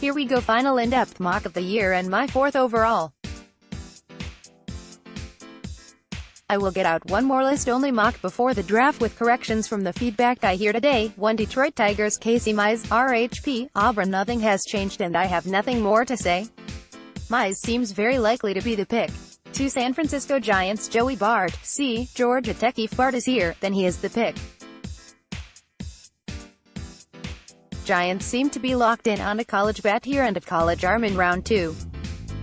Here we go, final in-depth mock of the year and my 4th overall. I will get out one more list-only mock before the draft with corrections from the feedback I hear today. 1 Detroit Tigers Casey Mize, RHP, Auburn nothing has changed and I have nothing more to say. Mize seems very likely to be the pick. 2 San Francisco Giants Joey Bart, C. Georgia TechIf Bart is here, then he is the pick. Giants seem to be locked in on a college bat here and a college arm in round 2.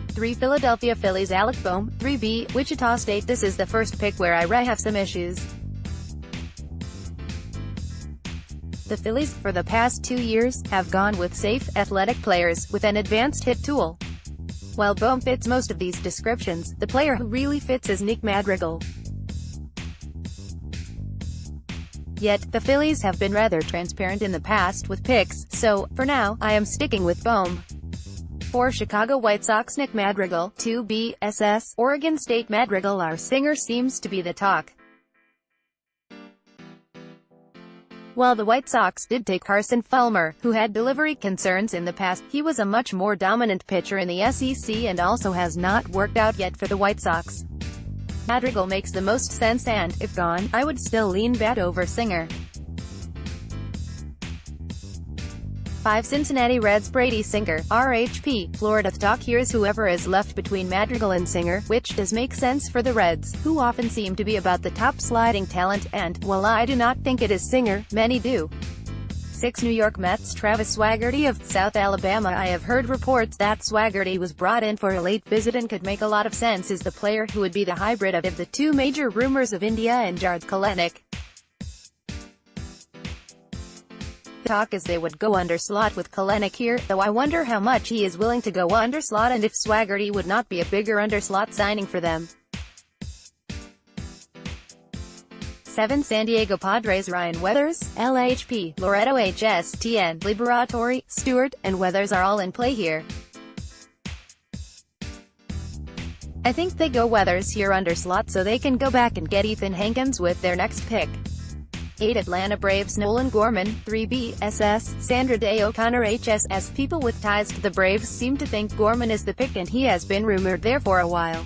3 Philadelphia Phillies Alec, 3B, Wichita State. This is the first pick where I have some issues. The Phillies, for the past 2 years, have gone with safe, athletic players, with an advanced hit tool. While Bohm fits most of these descriptions, the player who really fits is Nick Madrigal. Yet, the Phillies have been rather transparent in the past with picks, so, for now, I am sticking with Bohm. 4 Chicago White Sox Nick Madrigal, 2 BSS, Oregon State Madrigal. Our singer seems to be the talk. While the White Sox did take Carson Fulmer, who had delivery concerns in the past, he was a much more dominant pitcher in the SEC and also has not worked out yet for the White Sox. Madrigal makes the most sense and, if gone, I would still lean bat over Singer. 5 Cincinnati Reds Brady Singer, RHP, Florida. The talk here is whoever is left between Madrigal and Singer, which does make sense for the Reds, who often seem to be about the top sliding talent, and, while I do not think it is Singer, many do. 6 New York Mets Travis Swaggerty of South Alabama. I have heard reports that Swaggerty was brought in for a late visit and could make a lot of sense as the player who would be the hybrid of the 2 major rumors of India and Jarred Kelenic. Talk is they would go under slot with Kelenic here, though I wonder how much he is willing to go under slot and if Swaggerty would not be a bigger under slot signing for them. 7 San Diego Padres Ryan Weathers, LHP, Loretto HSTN, Liberatori, Stewart, and Weathers are all in play here. I think they go Weathers here under slot so they can go back and get Ethan Hankins with their next pick. 8 Atlanta Braves Nolan Gorman, 3BSS, Sandra Day O'Connor HSS. People with ties to the Braves seem to think Gorman is the pick and he has been rumored there for a while.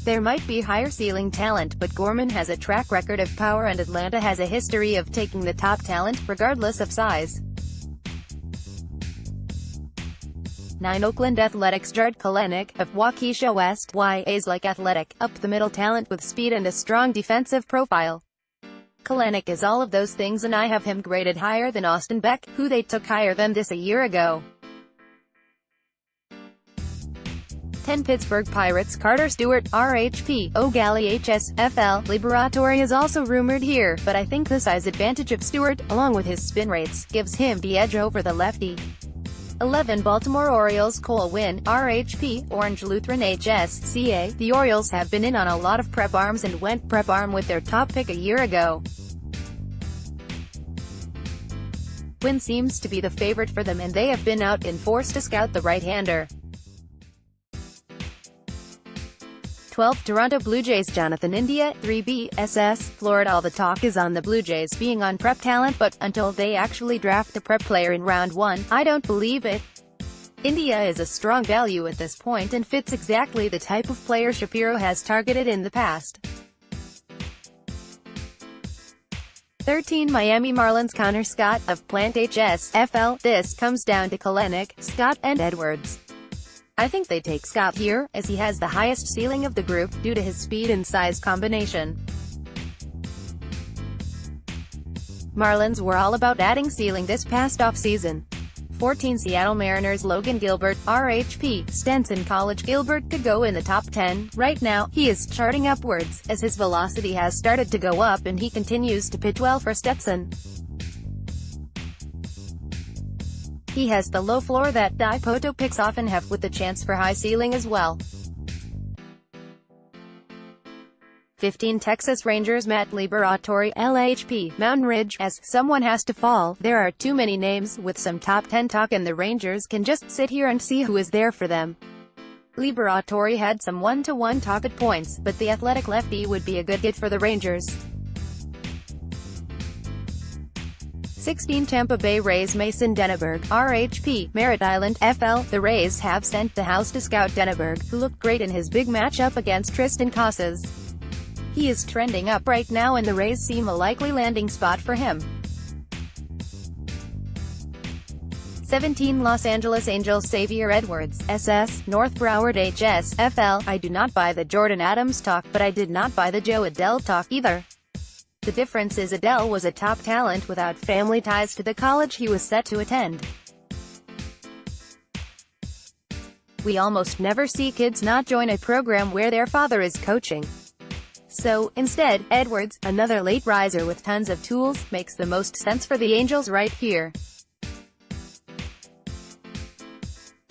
There might be higher ceiling talent, but Gorman has a track record of power and Atlanta has a history of taking the top talent, regardless of size. 9 Oakland Athletics Jarred Kelenic, of Waukesha West, YA's like athletic, up-the-middle talent with speed and a strong defensive profile. Kelenic is all of those things and I have him graded higher than Austin Beck, who they took higher than this a year ago. 10 Pittsburgh Pirates Carter Stewart, RHP, O'Galley HSFL, Liberatori is also rumored here, but I think the size advantage of Stewart, along with his spin rates, gives him the edge over the lefty. 11 Baltimore Orioles Cole Winn, RHP, Orange Lutheran HSCA. The Orioles have been in on a lot of prep arms and went prep arm with their top pick a year ago. Winn seems to be the favorite for them and they have been out in force to scout the right-hander. 12 Toronto Blue Jays Jonathan India, 3BSS, Florida. All the talk is on the Blue Jays being on prep talent, but until they actually draft the prep player in round 1, I don't believe it. India is a strong value at this point and fits exactly the type of player Shapiro has targeted in the past. 13 Miami Marlins Connor Scott, of Plant HSFL. This comes down to Kelenic, Scott, and Edwards. I think they take Scott here, as he has the highest ceiling of the group, due to his speed and size combination. Marlins were all about adding ceiling this past offseason. 14 Seattle Mariners Logan Gilbert, RHP, Stenson College. Gilbert could go in the top 10. Right now, he is charting upwards, as his velocity has started to go up and he continues to pitch well for Stetson. He has the low floor that Dipoto picks often have, with the chance for high ceiling as well. 15 Texas Rangers Matt Liberatori, LHP, Mountain Ridge. As someone has to fall, there are too many names with some top 10 talk and the Rangers can just sit here and see who is there for them. Liberatori had some one-to-one talk at points, but the athletic lefty would be a good get for the Rangers. 16 Tampa Bay Rays Mason Denneberg, RHP, Merritt Island, FL. The Rays have sent the house to scout Denneberg, who looked great in his big matchup against Tristan Casas. He is trending up right now and the Rays seem a likely landing spot for him. 17 Los Angeles Angels Xavier Edwards, SS, North Broward HS, FL. I do not buy the Jordan Adams talk, but I did not buy the Joe Adele talk either. The difference is Adele was a top talent without family ties to the college he was set to attend. We almost never see kids not join a program where their father is coaching. So, instead, Edwards, another late riser with tons of tools, makes the most sense for the Angels right here.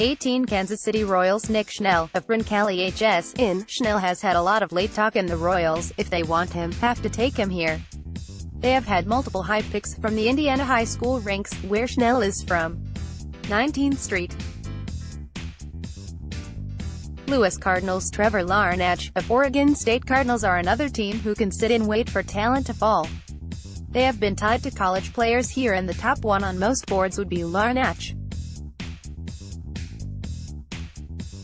18 Kansas City Royals Nick Schnell, of Roncalli HS, in. Schnell has had a lot of late talk and the Royals, if they want him, have to take him here. They have had multiple high picks from the Indiana high school ranks, where Schnell is from. 19th Street. Louis Cardinals Trevor Larnach, of Oregon State. Cardinals are another team who can sit and wait for talent to fall. They have been tied to college players here and the top one on most boards would be Larnach.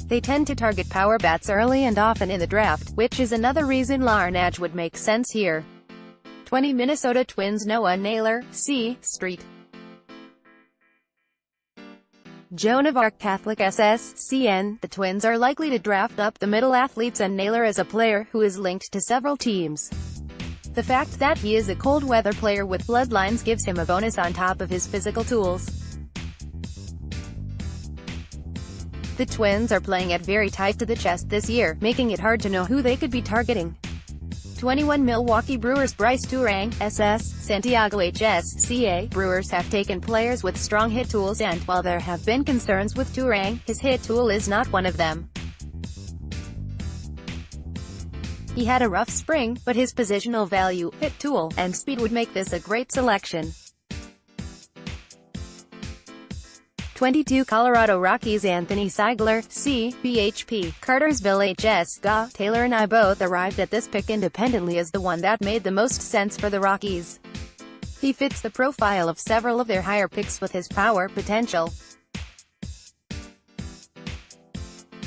They tend to target power bats early and often in the draft, which is another reason Larnach would make sense here. 20 Minnesota Twins Noah Naylor, C. Street. Joan of Arc Catholic SS, CN. The Twins are likely to draft up the middle athletes and Naylor is a player who is linked to several teams. The fact that he is a cold weather player with bloodlines gives him a bonus on top of his physical tools. The Twins are playing it very tight to the chest this year, making it hard to know who they could be targeting. 21 Milwaukee Brewers Bryce Turang, SS, Santiago HS, CA. Brewers have taken players with strong hit tools and, while there have been concerns with Turang, his hit tool is not one of them. He had a rough spring, but his positional value, hit tool, and speed would make this a great selection. 22 Colorado Rockies Anthony Seigler, C. BHP, Cartersville HS. Taylor and I both arrived at this pick independently as the one that made the most sense for the Rockies. He fits the profile of several of their higher picks with his power potential.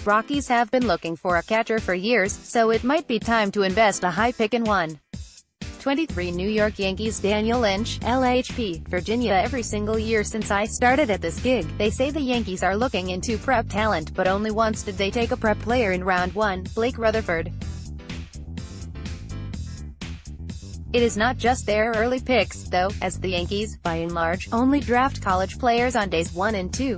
Rockies have been looking for a catcher for years, so it might be time to invest a high pick in one. 23 New York Yankees Daniel Lynch, LHP, Virginia. Every single year since I started at this gig, they say the Yankees are looking into prep talent, but only once did they take a prep player in round 1, Blake Rutherford. It is not just their early picks, though, as the Yankees, by and large, only draft college players on days 1 and 2.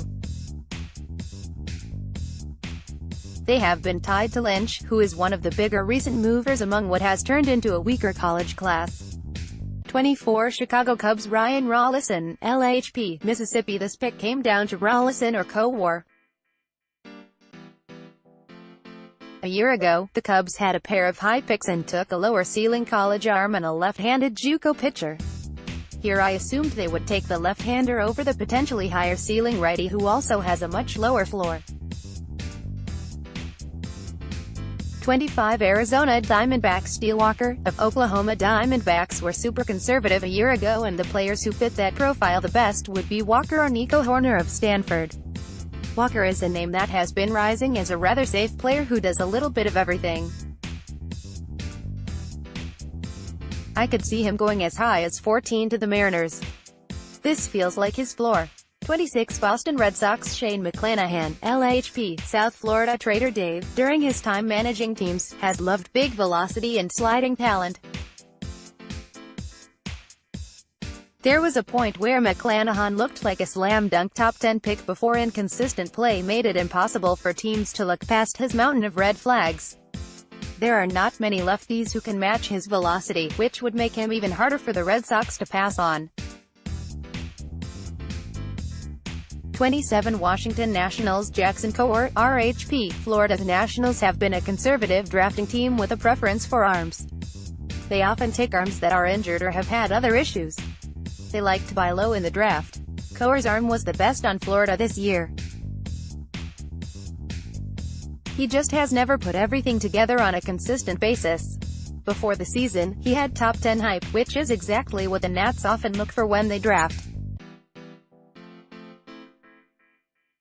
They have been tied to Lynch, who is one of the bigger recent movers among what has turned into a weaker college class. 24 Chicago Cubs Ryan Rollison, LHP, Mississippi. This pick came down to Rollison or Kowar. A year ago, the Cubs had a pair of high picks and took a lower-ceiling college arm and a left-handed JUCO pitcher. Here I assumed they would take the left-hander over the potentially higher-ceiling righty who also has a much lower floor. 25 Arizona Diamondbacks Steele Walker, of Oklahoma. Diamondbacks were super conservative a year ago and the players who fit that profile the best would be Walker or Nico Horner of Stanford. Walker is a name that has been rising as a rather safe player who does a little bit of everything. I could see him going as high as 14 to the Mariners. This feels like his floor. 26 Boston Red Sox Shane McClanahan, LHP, South Florida. Trader Dave, during his time managing teams, has loved big velocity and sliding talent. There was a point where McClanahan looked like a slam dunk top 10 pick before inconsistent play made it impossible for teams to look past his mountain of red flags. There are not many lefties who can match his velocity, which would make him even harder for the Red Sox to pass on. 27 Washington Nationals Jackson Kowar, RHP, Florida. The Nationals have been a conservative drafting team with a preference for arms. They often take arms that are injured or have had other issues. They like to buy low in the draft. Kowar's arm was the best on Florida this year. He just has never put everything together on a consistent basis. Before the season, he had top 10 hype, which is exactly what the Nats often look for when they draft.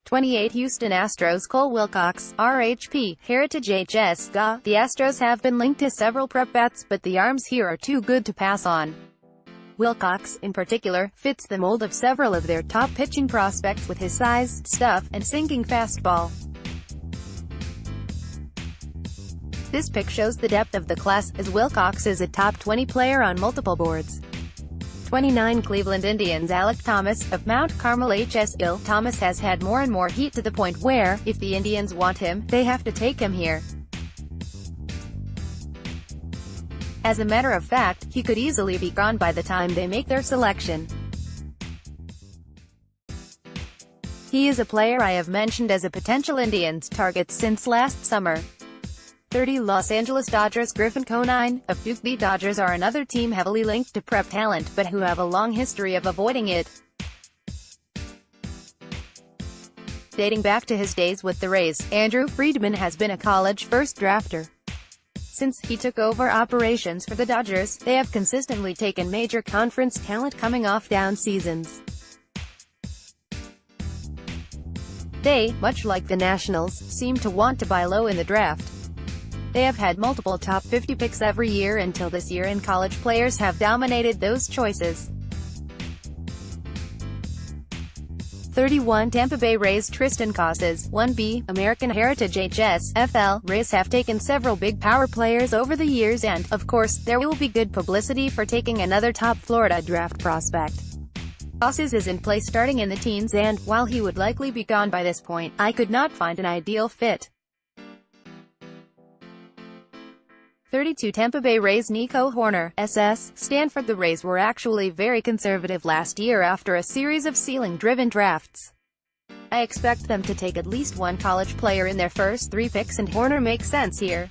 28 Houston Astros Cole Wilcox, RHP, Heritage HS, GA. The Astros have been linked to several prep bats, but the arms here are too good to pass on. Wilcox, in particular, fits the mold of several of their top pitching prospects with his size, stuff, and sinking fastball. This pic shows the depth of the class, as Wilcox is a top 20 player on multiple boards. 29 Cleveland Indians Alec Thomas, of Mount Carmel HSL. Thomas has had more and more heat to the point where, if the Indians want him, they have to take him here. As a matter of fact, he could easily be gone by the time they make their selection. He is a player I have mentioned as a potential Indians target since last summer. 30 Los Angeles Dodgers Griffin Conine, of Duke. The Dodgers are another team heavily linked to prep talent, but who have a long history of avoiding it. Dating back to his days with the Rays, Andrew Friedman has been a college first drafter. Since he took over operations for the Dodgers, they have consistently taken major conference talent coming off down seasons. They, much like the Nationals, seem to want to buy low in the draft. They have had multiple top 50 picks every year until this year, and college players have dominated those choices. 31 Tampa Bay Rays Tristan Casas, 1B, American Heritage HSFL. Rays have taken several big power players over the years and, of course, there will be good publicity for taking another top Florida draft prospect. Casas is in play starting in the teens, and, while he would likely be gone by this point, I could not find an ideal fit. 32 Tampa Bay Rays Nico Horner, SS, Stanford. The Rays were actually very conservative last year after a series of ceiling-driven drafts. I expect them to take at least one college player in their first 3 picks, and Horner makes sense here.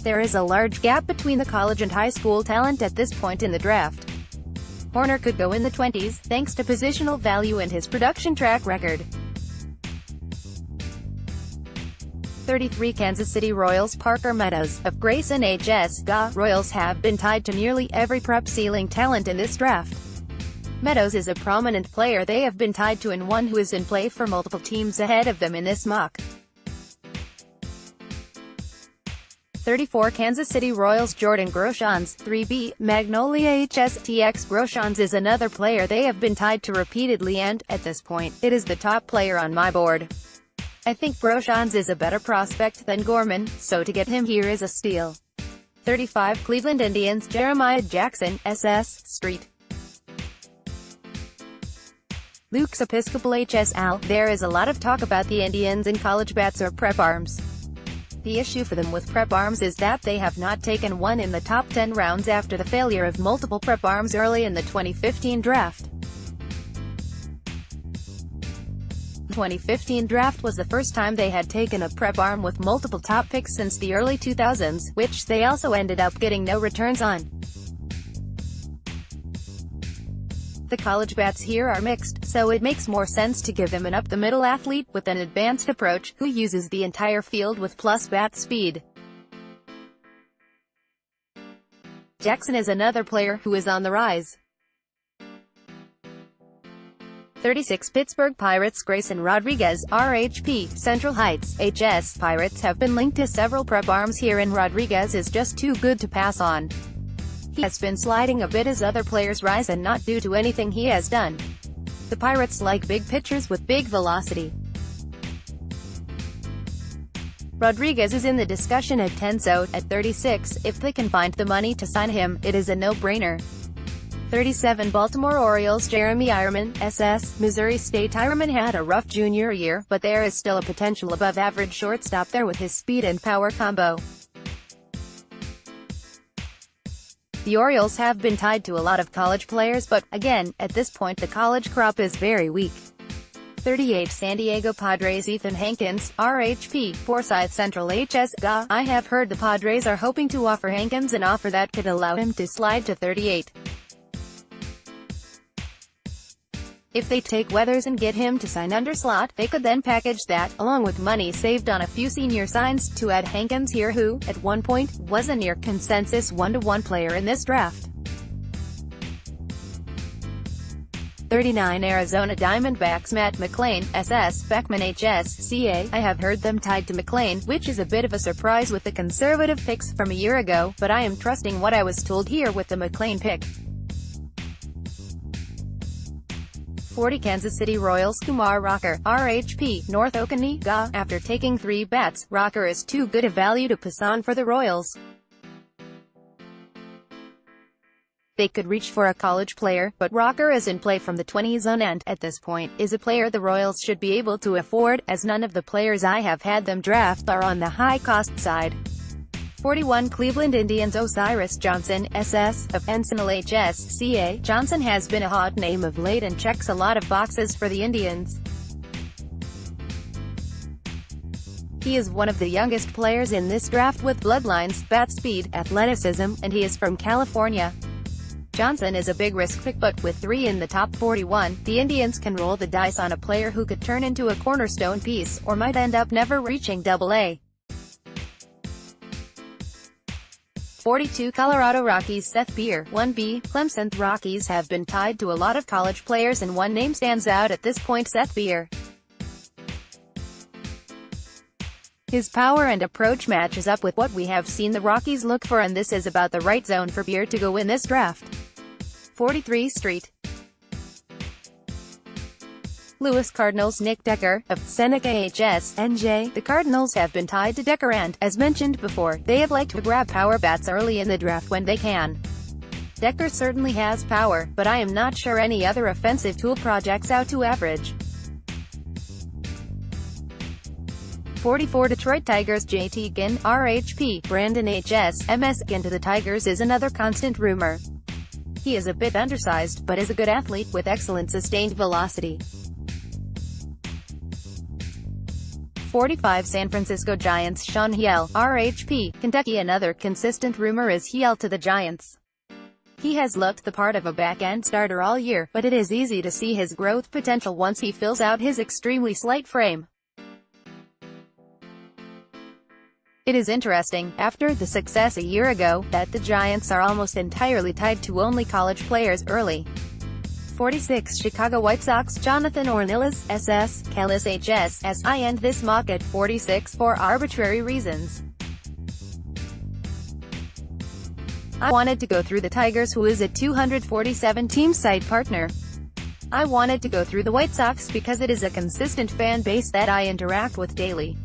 There is a large gap between the college and high school talent at this point in the draft. Horner could go in the 20s, thanks to positional value and his production track record. 33 Kansas City Royals Parker Meadows, of Grayson HS. GA. Royals have been tied to nearly every prep ceiling talent in this draft. Meadows is a prominent player they have been tied to, and one who is in play for multiple teams ahead of them in this mock. 34 Kansas City Royals Jordan Groshans, 3B, Magnolia HSTX. Groshans is another player they have been tied to repeatedly, and, at this point, it is the top player on my board. I think Groshans is a better prospect than Gorman, so to get him here is a steal. 35 Cleveland Indians Jeremiah Jackson, SS, Street. Luke's Episcopal HSL. There is a lot of talk about the Indians in college bats or prep arms. The issue for them with prep arms is that they have not taken one in the top 10 rounds after the failure of multiple prep arms early in the 2015 draft. 2015 draft was the first time they had taken a prep arm with multiple top picks since the early 2000s, which they also ended up getting no returns on. The college bats here are mixed, so it makes more sense to give them an up-the-middle athlete with an advanced approach, who uses the entire field with plus bat speed. Jackson is another player who is on the rise. 36 Pittsburgh Pirates Grayson Rodriguez, RHP, Central Heights, HS. Pirates have been linked to several prep arms here, and Rodriguez is just too good to pass on. He has been sliding a bit as other players rise, and not due to anything he has done. The Pirates like big pitchers with big velocity. Rodriguez is in the discussion at 10, so, at 36, if they can find the money to sign him, it is a no-brainer. 37 Baltimore Orioles Jeremy Eierman, SS, Missouri State. Eierman had a rough junior year, but there is still a potential above-average shortstop there with his speed and power combo. The Orioles have been tied to a lot of college players, but, again, at this point the college crop is very weak. 38 San Diego Padres Ethan Hankins, RHP, Forsyth Central HS. GA. I have heard the Padres are hoping to offer Hankins an offer that could allow him to slide to 38. If they take Weathers and get him to sign under slot, they could then package that, along with money saved on a few senior signs, to add Hankins here, who, at one point, was a near-consensus 1-to-1 player in this draft. 39 Arizona Diamondbacks Matt McLain, SS, Beckman HSCA. I have heard them tied to McLain, which is a bit of a surprise with the conservative picks from a year ago, but I am trusting what I was told here with the McLain pick. 40 Kansas City Royals Kumar Rocker, RHP, North Okanagan. After taking 3 bats, Rocker is too good a value to pass on for the Royals. They could reach for a college player, but Rocker is in play from the 20s on and, at this point, is a player the Royals should be able to afford, as none of the players I have had them draft are on the high-cost side. 41 Cleveland Indians Osiris Johnson, SS, of Encinal HSCA. Johnson has been a hot name of late and checks a lot of boxes for the Indians. He is one of the youngest players in this draft with bloodlines, bat speed, athleticism, and he is from California. Johnson is a big risk pick, but with 3 in the top 41, the Indians can roll the dice on a player who could turn into a cornerstone piece, or might end up never reaching Double-A. 42 Colorado Rockies Seth Beer, 1B. Clemson Rockies have been tied to a lot of college players and one name stands out at this point: Seth Beer. His power and approach matches up with what we have seen the Rockies look for, and this is about the right zone for Beer to go in this draft. 43 Street Louis Cardinals Nick Decker, of Seneca HSNJ. The Cardinals have been tied to Decker and, as mentioned before, they have liked to grab power bats early in the draft when they can. Decker certainly has power, but I am not sure any other offensive tool projects out to average. 44 Detroit Tigers JT Ginn, RHP, Brandon HS, MS. Into the Tigers is another constant rumor. He is a bit undersized, but is a good athlete, with excellent sustained velocity. 45 San Francisco Giants Sean Hiel, RHP, Kentucky. Another consistent rumor is Hiel to the Giants. He has looked the part of a back-end starter all year, but it is easy to see his growth potential once he fills out his extremely slight frame. It is interesting, after the success a year ago, that the Giants are almost entirely tied to only college players early. 46 Chicago White Sox Jonathan Ornelas, SS, Callis HSS. I end this mock at 46 for arbitrary reasons. I wanted to go through the Tigers, who is a 247 team site partner. I wanted to go through the White Sox because it is a consistent fan base that I interact with daily.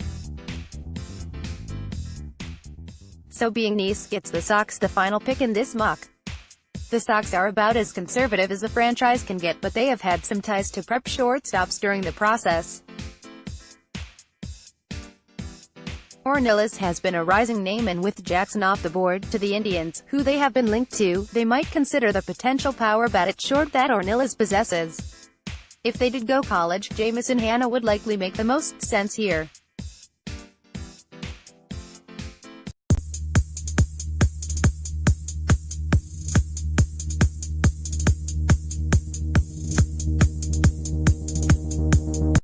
So being nice gets the Sox the final pick in this mock. The Sox are about as conservative as a franchise can get, but they have had some ties to prep shortstops during the process. Ornelas has been a rising name, and with Jackson off the board to the Indians, who they have been linked to, they might consider the potential power bat at short that Ornelas possesses. If they did go college, Jamison Hanna would likely make the most sense here.